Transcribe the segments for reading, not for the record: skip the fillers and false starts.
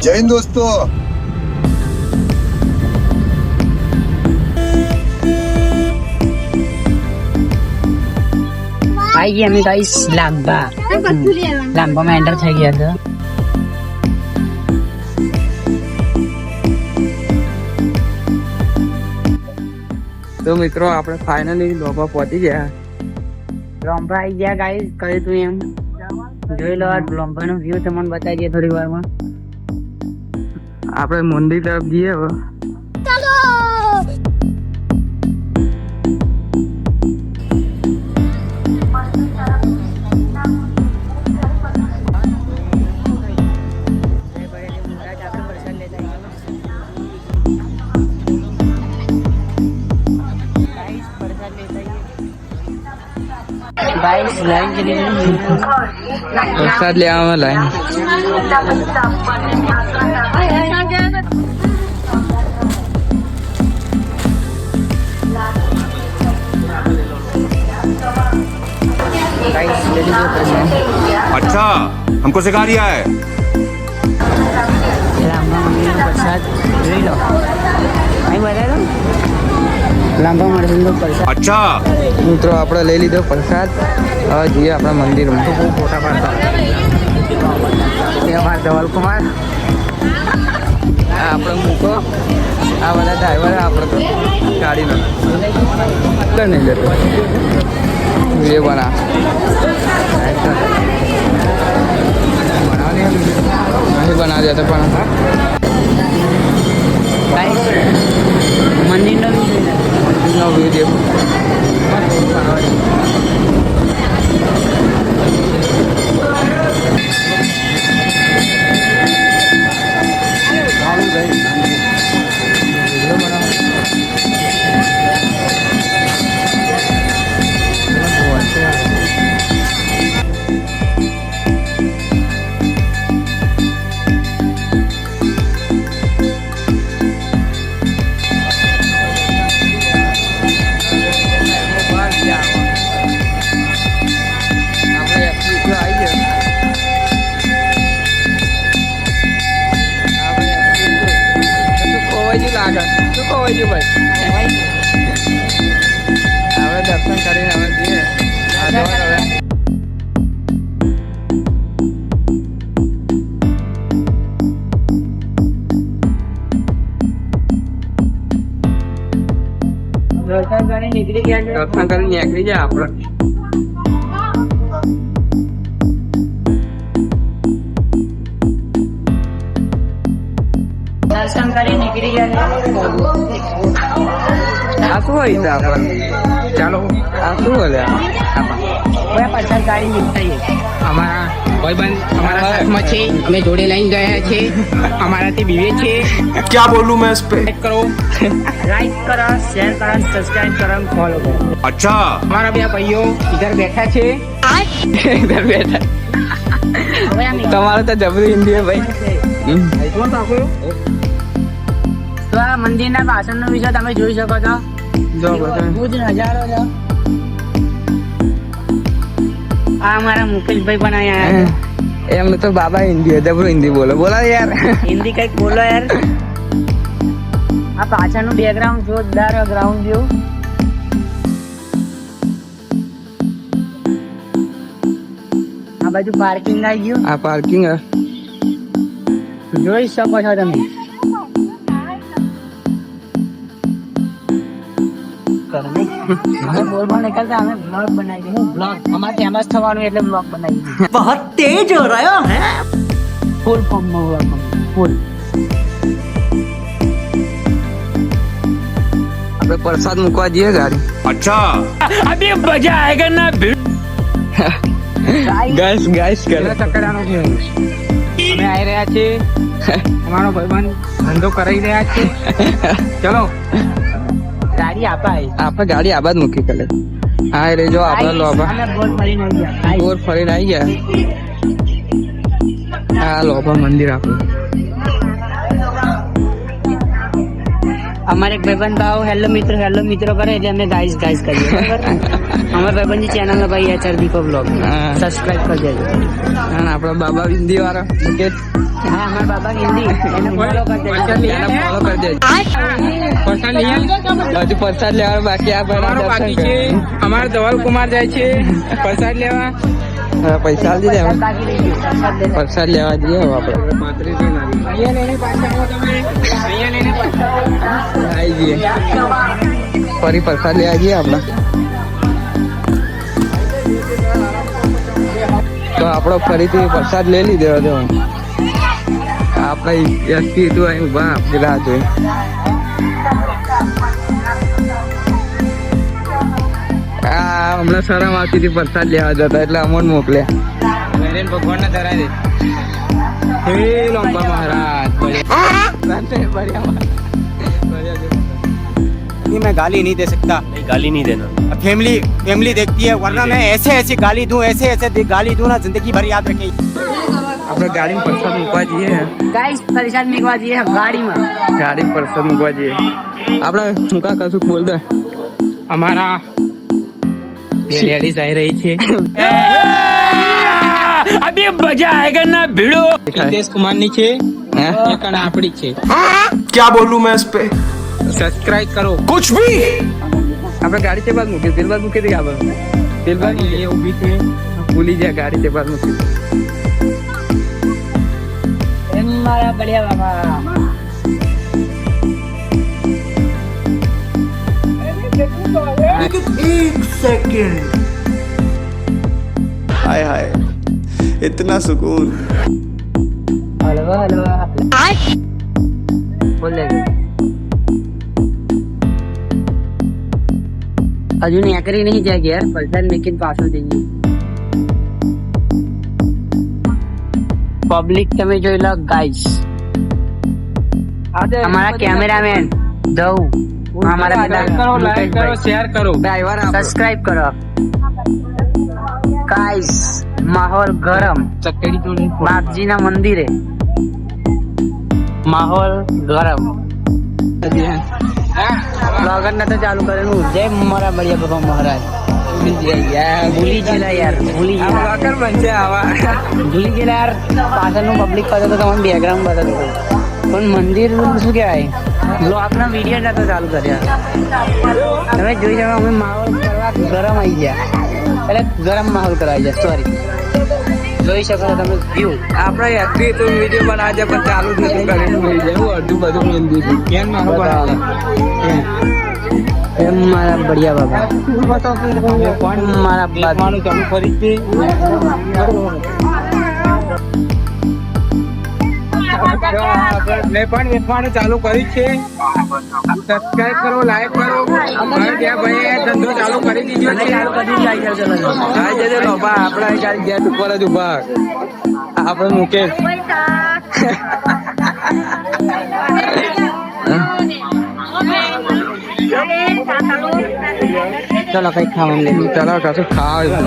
જય હિન્દ દોસ્તો. आई गई हमें गाइस लांबा में एंटर થઈ ગયા છે. તો મિત્રો આપણે ફાઇનલી લોબા પહોંચી ગયા. લોમ્બા આવી ગયા ગાઈસ. કહ્યું તું એમ જોઈ લો. આ લોમ્બા નો વ્યૂ તમને બતાવી દઈએ થોડી વારમાં. આપણે મંદિર તરફ જઈએ હવે. लाइन के लिए प्रसाद ले आवा लाइन. अच्छा हमको सिखा रिया है. प्रसाद જોઈ લો. અહીં બતાવી દો. લાંબા માણસનો પ્રસાદ. अच्छा મિત્રો આપણે લઈ લીધો પ્રસાદ. હવે જઈએ આપણા મંદિરમાં. ફોટા પાડતા અમારા ધવલકુમાર. આ આપણે મૂકો. આ બધા ડ્રાઈવર આપણે તો ગાડીનો નહીં જતો એ બના નહીં બનાવી દેતો પણ મંદિરનો વ્યૂ દેખો. આપણે દર્શન કરીને હવે જઈએ. દર્શન કરીને નીકળી ગયા છે. દર્શન કરીને નીકળી જાય આપણે. દર્શન કરી નીકળી ગયા. આ શું હોય છે આપણે? ચાલો આ શું હોય? હવે પાછળ ગાડી નીકળી. અમારા ભાઈબંધ અમારા સાથમાં છે. અમે જોડે લઈને ગયા છે. અમારાથી બીવે છે. क्या बोलूं मैं इस पे. લાઈક કરો, લાઈક કરો, શેર કરો, સબસ્ક્રાઇબ કરો, ફોલો કરો. अच्छा અમારા બે ભાઈઓ ઇધર બેઠા છે. ઇધર બેઠા. હવે આ તમારે તો જબરી હિન્દી હે ભાઈ. તો આ મંદિરના પાછળનો વિડીયો તમે જોઈ શકો છો. જો બધા બહુ જ નજારો છે. આ અમારા મુકેશભાઈ પણ અહીંયા એમને તો બાબા હિન્દી જબરું હિન્દી બોલો. બોલા યાર. હિન્દી કઈક બોલો યાર. આ પાછળનું બેકગ્રાઉન્ડ જોરદાર ગ્રાઉન્ડ જેવું. આ બાજુ પાર્કિંગ આવી ગયું. આ પાર્કિંગ જોઈ શકો છો તમે. બોલ બોલ નીકળતા અમે બ્લોગ બનાવી દીધું. બ્લોગ અમારે ફેમસ થવાનું એટલે બ્લોગ બનાવી દીધું. बहुत तेज हो रहा है ફૂલ ફોર્મમાં બ્લોગ ફૂલ. આપણે પ્રસાદ મૂકવા જઈએ ગાડી. अच्छा અભી મજા આયેગા ના. ગાઈસ ગાઈસ કરે. ચકડાનો છે. અમે આવી રહ્યા છીએ. અમારો ભાઈબંધ ધંધો કરી રહ્યા છે. ચલો ગાડી આપાય. આપણે ગાડી આબાદ મૂકી કરે. હા રે જો આપણે લોબા અમે બોલ ફરીને આવી ગયા. બોર ફરીને આવી ગયા. આ લોબા મંદિર આપણું. અમારે એક ભાઈબંધ ભાવ હેલો મિત્રો કરે એટલે અમે ગાઈસ કરીએ બરાબર અમારા ભાઈબંધની ચેનલ નો ભાઈ HR દીપો બ્લોગ હા. સબસ્ક્રાઇબ કરી દેજો અને આપણા બાબા હિન્દી વાળા મુકેશ હા અમારા બાબા હિન્દી એને ફોલો કરી દેજો એને ફોલો કરી દેજો. પૈસા લઈ આવ. હજુ પ્રસાદ લેવાનું બાકી આ ભાઈના અમારો બાકી દર્શન છે. કરે. અમારો ધવલ કુમાર જાય છે પ્રસાદ લેવા. હવે પૈસા આલી દે હવે. બાકી લઈ ગયો પ્રસાદ લેવા. પ્રસાદ લેવા જઈએ હવે આપણે અહીંયા લઈને પાછા આવો તમે. અહીંયા લઈને પાછા આવો. આવી જઈએ ફરી પ્રસાદ લેવા જઈએ આપણે તો આપણો ફરીથી પ્રસાદ લઈ લીધો હતો આપણે વ્યક્તિ હતું અહીં ઉભા આપણી રાહ જોઈ હમણાં શરમ આવતી હતી પ્રસાદ લેવા જતા એટલે અમોને મોકલ્યા ભગવાન ના ધરા દે. હે લંબા મહારાજ मैं गाली नहीं दे सकता। नहीं गाली नहीं देना। फैमिली देखती है, वरना मैं ऐसे गाली दूं, ऐसे गाली दूं ना, जिंदगी भर याद रखेगी। આપણે ગાડીમાં પ્રસાદ મૂકવા જઈએ ગાઈસ પ્રસાદ મેકવા જઈએ ગાડીમાં ગાડીમાં પ્રસાદ મૂકવા જઈએ આપણે મૂકા કશું બોલ દે અમારા લેડીઝ આવી રહી છે. અભી મજા આયેગા ના ભીડો. હિતેશ કુમાર ની છે હે? એક અને આપડી છે. क्या बोलूं मैं इस पे? સબસ્ક્રાઇબ કરો. कुछ भी। આપણે ગાડી તે બાદ મૂકી તેલ બાદ મૂકી દે આપણે તેલ બાદ એ ઊભી છે. ભૂલી જાય ગાડી તે બાદ મૂકી એમ મારા બળિયા બાબા एक सेकंड हाय हाय इतना सुकून હલવા બોલ દે હજુ નેકરી નહીં જાય ઘેર પ્રસાદ મેકીને પાછું જઈએ પબ્લિક તમે જોઈ લો ગાઈસ અમારા કેમેરામેન દઉ અમારા લાઈક કરો, લાઈક કરો, શેર કરો. ડ્રાઈવર સબસ્ક્રાઇબ કરો ગાઈસ માહોલ ગરમ ચકેડી તોડી. બાપજીના મંદિરે માહોલ ગરમ બ્લોગર ને તો ચાલુ કરેલું જય મારા બળિયા બાબા મહારાજ ભૂલી ગયેલા યાર ભૂલી ગયેલા યાર પાછળનું પબ્લિક કરતો તો તમને બેકગ્રાઉન્ડ બતાવતો હતો. પણ મંદિર શું કહેવાય બ્લોગ ના વિડીયો નતો ચાલુ કર્યા તમે જોઈ શકો અમે માહોલ કરવા ગરમ આવી ગયા એટલે ગરમ માહોલ કરાવી જાય સોરી જોઈ શકો છો તમે વ્યૂ આપણે એક્ટિવ તો વિડીયો બનાવે છે પણ ચાલુ જ નથી કરીને ભૂલી જાય હું અડધું બધું મેં દીધું કેમ મારો બનાવે? એમ મારા બળિયા બાબા કોણ મારા બાપ મારું ચાલુ કરી છે. મેં પણ વેચવાનું ચાલુ કર્યું છે. સબસ્ક્રાઇબ કરો, લાઈક કરો. મારા ત્યાં ભાઈએ ધંધો ચાલુ કરી દીધો છે. આવી જજો લોભા આપણા ગાડી ગેટ ઉપર જ ઉભા આપણે મુકેશ ચલો કઈ ખાવાનું લે ચાલો કશું ખાવા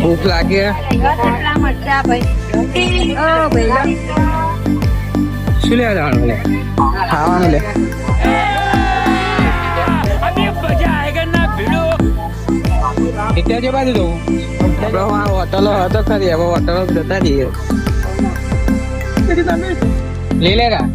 ભૂખ લાગે શું લેવા જવાનું લે? ખાવાનું લે એટલે જે બાજુ જવું? આપણે આ હોટલો હતો ખરી હવે હોટલો જતા રહીએ લે લેરા.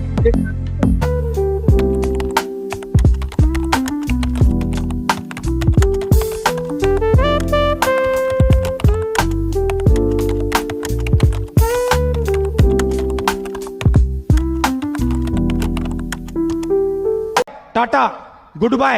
Tata, good bye,